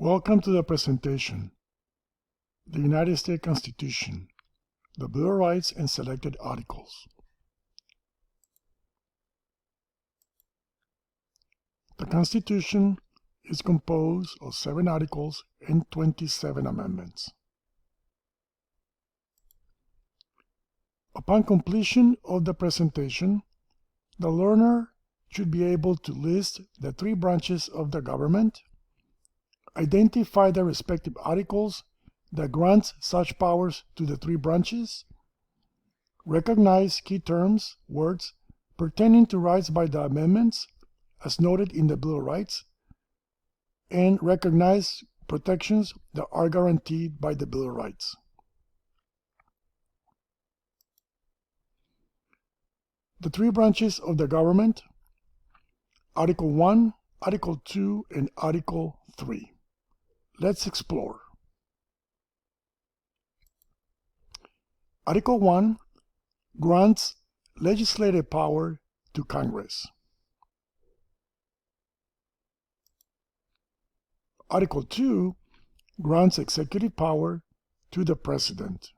Welcome to the presentation, the United States Constitution, the Bill of Rights and Selected Articles. The Constitution is composed of 7 articles and 27 amendments. Upon completion of the presentation, the learner should be able to list the 3 branches of the government, identify the respective articles that grant such powers to the 3 branches, recognize key terms, words, pertaining to rights by the amendments, as noted in the Bill of Rights, and recognize protections that are guaranteed by the Bill of Rights. The 3 branches of the government: Article 1, Article 2, and Article 3. Let's explore. Article 1 grants legislative power to Congress. Article 2 grants executive power to the President.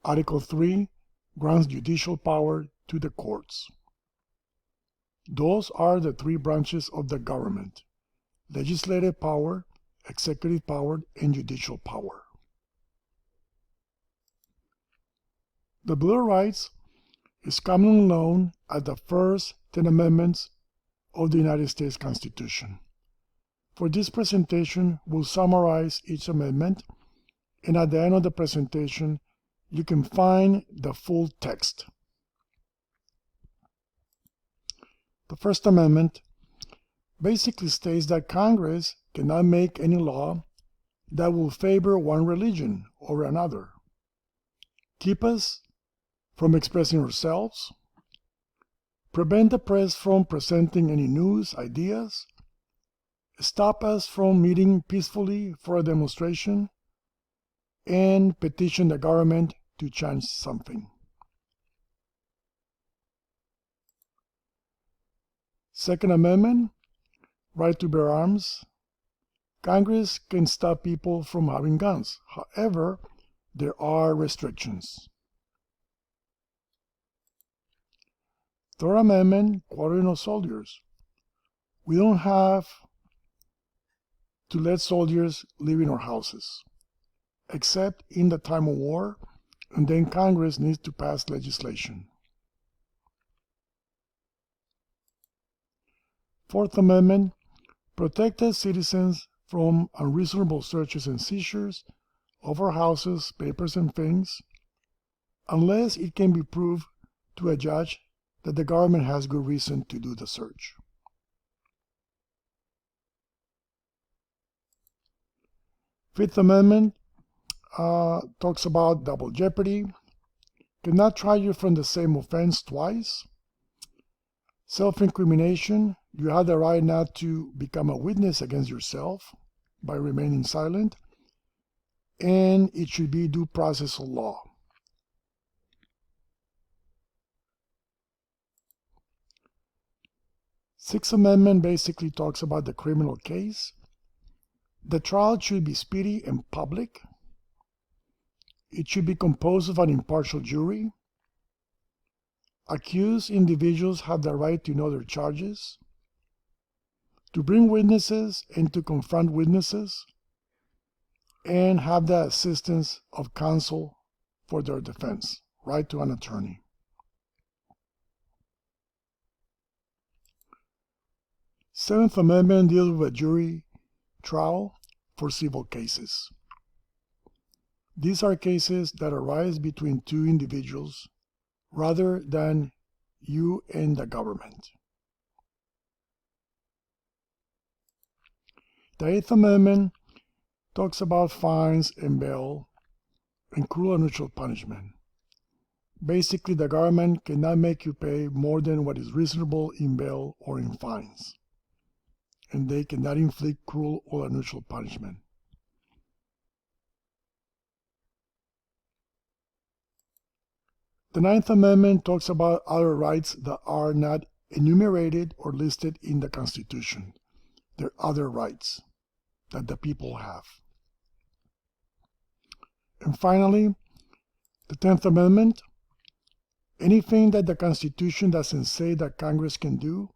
Article 3 grants judicial power to the courts. Those are the 3 branches of the government: legislative power, executive power, and judicial power. The Bill of Rights is commonly known as the first 10 amendments of the United States Constitution. For this presentation, we'll summarize each amendment, and at the end of the presentation, you can find the full text. The First Amendment basically states that Congress cannot make any law that will favor one religion over another, keep us from expressing ourselves, prevent the press from presenting any news, ideas, stop us from meeting peacefully for a demonstration, and petition the government to change something. Second Amendment, right to bear arms. Congress can stop people from having guns. However, there are restrictions. Third Amendment, quartering of soldiers. We don't have to let soldiers live in our houses, except in the time of war, and then Congress needs to pass legislation. Fourth Amendment, protected citizens from unreasonable searches and seizures of our houses, papers, and things, unless it can be proved to a judge that the government has good reason to do the search. Fifth Amendment talks about double jeopardy, cannot try you from the same offense twice. Self-incrimination, you have the right not to become a witness against yourself by remaining silent, and it should be due process of law. Sixth Amendment basically talks about the criminal case. The trial should be speedy and public. It should be composed of an impartial jury. Accused individuals have the right to know their charges, to bring witnesses and to confront witnesses, and have the assistance of counsel for their defense, right to an attorney. Seventh Amendment deals with a jury trial for civil cases. These are cases that arise between 2 individuals rather than you and the government. The Eighth Amendment talks about fines and bail and cruel and unusual punishment. Basically, the government cannot make you pay more than what is reasonable in bail or in fines, and they cannot inflict cruel or unusual punishment. The Ninth Amendment talks about other rights that are not enumerated or listed in the Constitution. They're other rights that the people have. And finally, the 10th Amendment. Anything that the Constitution doesn't say that Congress can do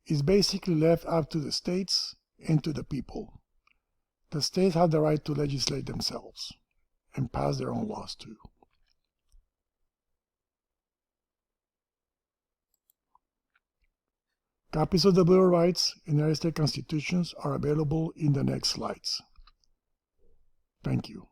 is basically left up to the states and to the people. The states have the right to legislate themselves and pass their own laws too. Copies of the Bill of Rights and United States Constitutions are available in the next slides. Thank you.